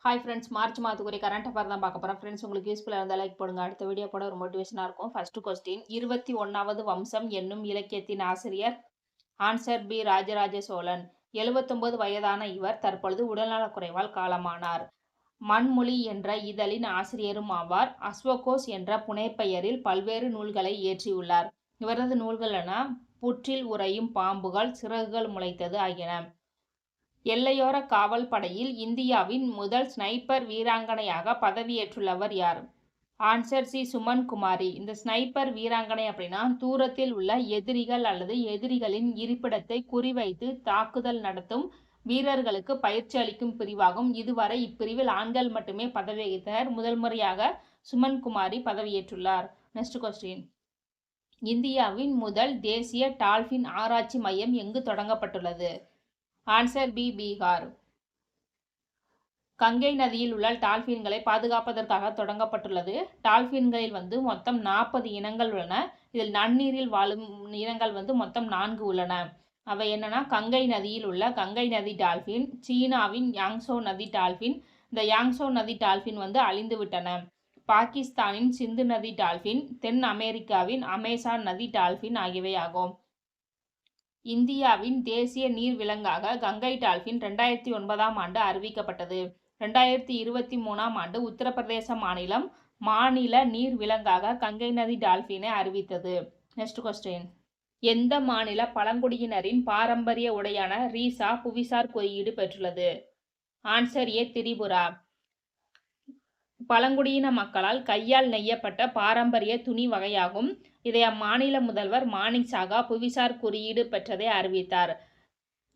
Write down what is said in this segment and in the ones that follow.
Hi friends, March மாதத்துக்குரிய current affair தான் பார்க்க போகிறோம். ஃப்ரெண்ட்ஸ், உங்களுக்கு யூஸ்ஃபுல்லாக இருந்தால் லைக் போடுங்க. அடுத்த வீடியோ போட ஒரு மோட்டிவேஷனாக இருக்கும். ஃபர்ஸ்ட் கொஸ்டின், 21வது வம்சம் என்னும் இலக்கியத்தின் ஆசிரியர் ஆன்சர் பி. ராஜராஜ சோழன். 79 வயதான இவர் தற்பொழுது உடல்நலக்குறைவால் காலமானார். மண்மொழி என்ற இதழின் ஆசிரியரும் ஆவார். அஸ்வகோஷ் என்ற புனைப்பெயரில் பல்வேறு நூல்களை இயற்றியுள்ளார். இவரது நூல்களென புற்றில் உறையும் பாம்புகள், சிறகுகள் முளைத்தது ஆகியன. எல்லையோர காவல் படையில் இந்தியாவின் முதல் ஸ்னைப்பர் வீராங்கனையாக பதவியேற்றுள்ளவர் யார்? Answer C. சுமன் குமாரி. இந்த ஸ்னைப்பர் வீராங்கனை அப்படின்னா தூரத்தில் உள்ள எதிரிகள் அல்லது எதிரிகளின் இருப்பிடத்தை குறிவைத்து தாக்குதல் நடத்தும் வீரர்களுக்கு பயிற்சி அளிக்கும் பிரிவாகும். இதுவரை இப்பிரிவில் ஆண்கள் மட்டுமே பதவி வகித்தனர். முதல் முறையாக சுமன் குமாரி பதவியேற்றுள்ளார். நெக்ஸ்ட் கொஸ்டின், இந்தியாவின் முதல் தேசிய டால்பின் ஆராய்ச்சி மையம் எங்கு தொடங்கப்பட்டுள்ளது? Answer B. பீகார். கங்கை நதியில் உள்ள டால்பின்களை பாதுகாப்பதற்காக தொடங்கப்பட்டுள்ளது. டால்பின்களில் மொத்தம் 40 இனங்கள் உள்ளன. இதில் நன்னீரில் வாழும் இனங்கள் மொத்தம் 4 உள்ளன. அவை என்னன்னா, கங்கை நதியில் உள்ள கங்கை நதி டால்பின், சீனாவின் யாங்சோ நதி டால்பின். இந்த யாங்சோ நதி டால்பின் அழிந்து விட்டன. பாகிஸ்தானின் சிந்து நதி டால்பின், தென் அமெரிக்காவின் அமேசான் நதி டால்பின் ஆகியவை ஆகும். இந்தியாவின் தேசிய நீர் விலங்காக கங்கை டால்பின் 2009ஆம் ஆண்டு அறிவிக்கப்பட்டது. 2023ஆம் ஆண்டு உத்தரப்பிரதேச மாநிலம் மாநில நீர் விலங்காக கங்கை நதி டால்பினை அறிவித்தது. நெக்ஸ்ட் கொஸ்டின், எந்த மாநில பழங்குடியினரின் பாரம்பரிய உடையான ரீசா புவிசார் குறியீடு பெற்றுள்ளது? Answer A. திரிபுரா. பழங்குடியின மக்களால் கையால் நெய்யப்பட்ட பாரம்பரிய துணி வகையாகும். இதை அம்மாநில முதல்வர் மாணிக் சாகா புவிசார் குறியீடு பெற்றதை அறிவித்தார்.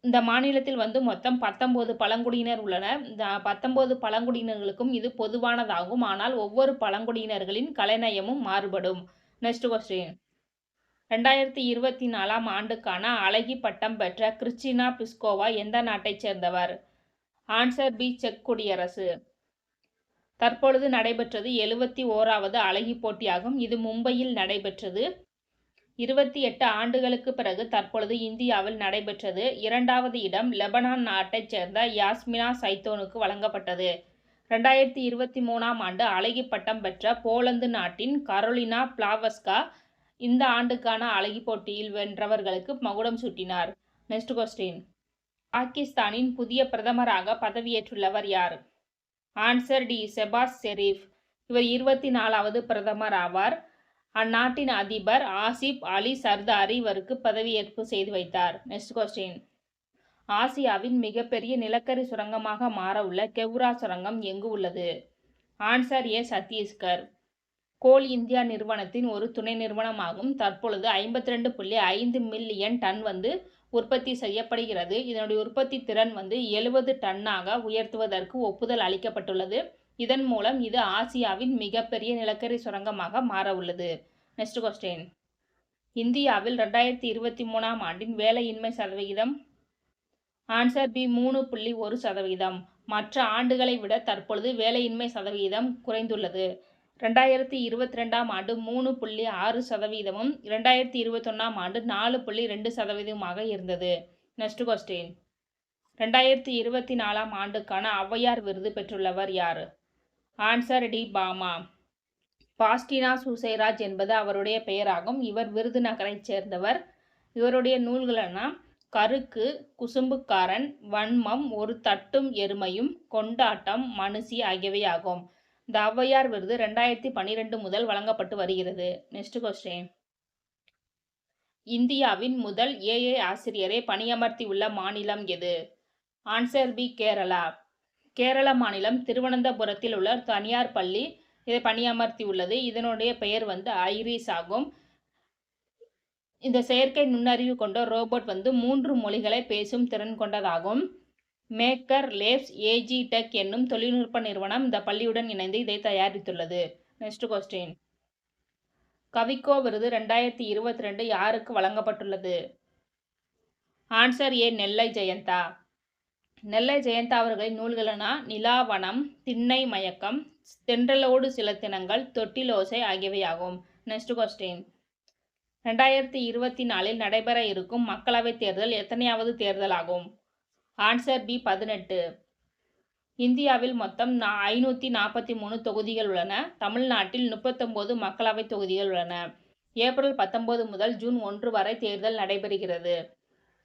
இந்த மாநிலத்தில் மொத்தம் 19 பழங்குடியினர் உள்ளனர். இந்த 19 பழங்குடியினர்களுக்கும் இது பொதுவானதாகும். ஆனால் ஒவ்வொரு பழங்குடியினர்களின் கலைநயமும் மாறுபடும். நெக்ஸ்ட் கொஸ்டின், 2024ஆம் ஆண்டுக்கான அழகி பட்டம் பெற்ற கிறிஸ்டினா பிஸ்கோவா எந்த நாட்டைச் சேர்ந்தவர்? Answer B. செக் குடியரசு. தற்பொழுது நடைபெற்றது 71வது அழகி போட்டியாகும். இது மும்பையில் நடைபெற்றது. 28 ஆண்டுகளுக்கு பிறகு தற்பொழுது இந்தியாவில் நடைபெற்றது. 2வது இடம் லெபனான் நாட்டைச் சேர்ந்த யாஸ்மினா சைத்தோனுக்கு வழங்கப்பட்டது. 2023ஆம் ஆண்டு அழகி பட்டம் பெற்ற போலந்து நாட்டின் கரோலினா பிளாவஸ்கா இந்த ஆண்டுக்கான அழகி போட்டியில் வென்றவர்களுக்கு மகுடம் சூட்டினார். நெக்ஸ்ட் கொஸ்டின், பாகிஸ்தானின் புதிய பிரதமராக பதவியேற்றுள்ளவர் யார்? Answer D. ஷெபாஸ் ஷெரீப். இவர் 24வது பிரதமர் ஆவார். அந்நாட்டின் அதிபர் ஆசிப் அலி சர்தாரி இவருக்கு பதவியேற்பு செய்து வைத்தார். நெக்ஸ்ட் கொஸ்டின், ஆசியாவின் மிகப்பெரிய நிலக்கரி சுரங்கமாக மாற உள்ள கெவ்ரா சுரங்கம் எங்கு உள்ளது? Answer A. Chhattisgarh. Goal India நிறுவனத்தின் ஒரு துணை நிறுவனமாகும். தற்பொழுது 52.5 மில்லியன் டன் உற்பத்தி செய்யப்படுகிறது. இதனுடைய உற்பத்தி திறன் 70 டன்னாக உயர்த்துவதற்கு ஒப்புதல் அளிக்கப்பட்டுள்ளது. இதன் மூலம் இது ஆசியாவின் மிகப்பெரிய நிலக்கரி சுரங்கமாக மாற உள்ளது. நெக்ஸ்ட் கொஸ்டின், இந்தியாவில் 2023ஆம் ஆண்டின் வேலையின்மை சதவிகிதம்? Answer B. 3.1%. மற்ற ஆண்டுகளை விட தற்பொழுது வேலையின்மை சதவிகிதம் குறைந்துள்ளது. 2022ஆம் ஆண்டு 3.6%, 2021ஆம் ஆண்டு 4.2% இருந்தது. நெக்ஸ்ட் கொஸ்டின், 2024ஆம் ஆண்டுக்கான ஔவையார் விருது பெற்றுள்ளவர் யார்? Answer D. பாமா. பாஸ்டினா சுசைராஜ் என்பது அவருடைய பெயராகும். இவர் விருதுநகரைச் சேர்ந்தவர். இவருடைய நூல்களென கருக்கு, குசும்புக்காரன், வன்மம், ஒரு தட்டும் எருமையும், கொண்டாட்டம், மனுஷி ஆகியவை ஆகும். இந்த ஔவையார் விருது 2012 முதல் வழங்கப்பட்டு வருகிறது. நெக்ஸ்ட் கொஸ்டின், இந்தியாவின் முதல் ஏஐ ஆசிரியரை பணியமர்த்தியுள்ள மாநிலம் எது? Answer B. கேரளா. கேரள மாநிலம் திருவனந்தபுரத்தில் உள்ள தனியார் பள்ளி இதை பணியமர்த்தியுள்ளது. இதனுடைய பெயர் ஐரிஸ் ஆகும். இந்த செயற்கை நுண்ணறிவு கொண்ட ரோபோட் 3 மொழிகளை பேசும் திறன் கொண்டதாகும். மேக்கர் லேப்ஸ் ஏஜி டெக் என்னும் தொழில்நுட்ப நிறுவனம் இந்த பள்ளியுடன் இணைந்து இதை தயாரித்துள்ளது. நெக்ஸ்ட் கொஸ்டின், கவிக்கோ விருது 2022 யாருக்கு வழங்கப்பட்டுள்ளது? Answer A. நெல்லை ஜெயந்தா. நெல்லை ஜெயந்தா அவர்களின் நூல்களென நிலாவனம், திண்ணை மயக்கம், தென்றலோடு சில தினங்கள், தொட்டிலோசை ஆகியவை ஆகும். நெக்ஸ்ட் கொஸ்டின், 2024இல் நடைபெற இருக்கும் மக்களவைத் தேர்தல் எத்தனையாவது தேர்தல் ஆகும்? Answer B. 18. இந்தியாவில் மொத்தம் 543 தொகுதிகள் உள்ளன. தமிழ்நாட்டில் 39 மக்களவைத் தொகுதிகள் உள்ளன. ஏப்ரல் 19 முதல் ஜூன் 1 வரை தேர்தல் நடைபெறுகிறது.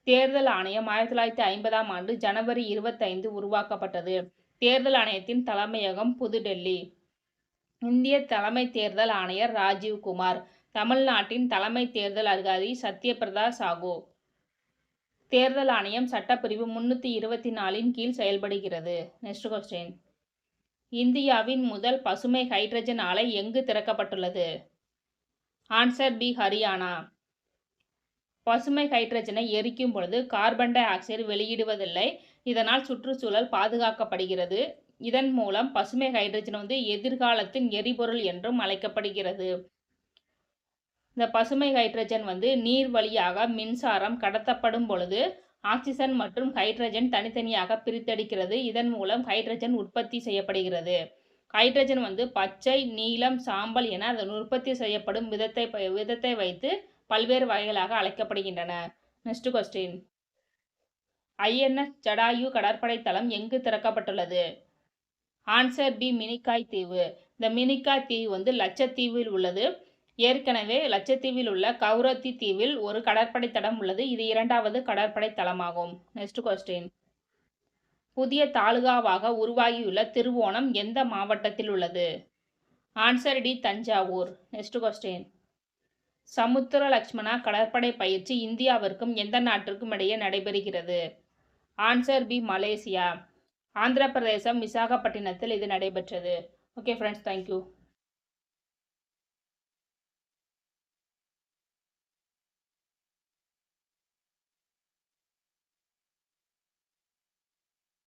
தேர்தல் ஆணையம் 1950ஆம் ஆண்டு ஜனவரி 25 உருவாக்கப்பட்டது. தேர்தல் ஆணையத்தின் தலைமையகம் புதுடெல்லி. இந்திய தலைமை தேர்தல் ஆணையர் ராஜீவ் குமார். தமிழ்நாட்டின் தலைமை தேர்தல் அதிகாரி சத்யபிரதா சாகு. தேர்தல் ஆணையம் சட்டப்பிரிவு 324 கீழ் செயல்படுகிறது. Next question. இந்தியாவின் முதல் பசுமை ஹைட்ரஜன் ஆலை எங்கு திறக்கப்பட்டுள்ளது? Answer B, Haryana. பசுமை ஹைட்ரஜனை எரிக்கும் பொழுது கார்பன் டை ஆக்சைடு வெளியிடுவதில்லை. இதனால் சுற்றுச்சூழல் பாதுகாக்கப்படுகிறது. இதன் மூலம் பசுமை ஹைட்ரஜன் எதிர்காலத்தின் எரிபொருள் என்றும் அழைக்கப்படுகிறது. இந்த பசுமை ஹைட்ரஜன் நீர் வழியாக மின்சாரம் கடத்தப்படும் பொழுது ஆக்சிஜன் மற்றும் ஹைட்ரஜன் தனித்தனியாக பிரித்தெடுக்கிறது. இதன் மூலம் ஹைட்ரஜன் உற்பத்தி செய்யப்படுகிறது. ஹைட்ரஜன் பச்சை, நீலம், சாம்பல் என அதன் உற்பத்தி செய்யப்படும் விதத்தை வைத்து பல்வேறு வகைகளாக அழைக்கப்படுகின்றன. Next question. INS ஜடாயு கடற்படை தளம் எங்கு திறக்கப்பட்டுள்ளது? ஆன்சர் பி, மினிக்காய் தீவு. இந்த மினிக்காய் தீவு லட்சத்தீவில் உள்ளது. ஏற்கனவே லட்சத்தீவில் உள்ள கவுரத்தி தீவில் ஒரு கடற்படை தளம் உள்ளது. இது 2வது கடற்படை தளமாகும். Next question. புதிய தாலுகாவாக உருவாகியுள்ள திருவோணம் எந்த மாவட்டத்தில் உள்ளது? Answer D, Thanjavur. Next question. Samudra Lakshmana கடற்படை பயிற்சி இந்தியாவிற்கும் எந்த நாட்டிற்கும் இடையே நடைபெறுகிறது? Answer B, Malaysia. ஆந்திர பிரதேசம் விசாகப்பட்டினத்தில் இது நடைபெற்றது. Okay friends, thank you.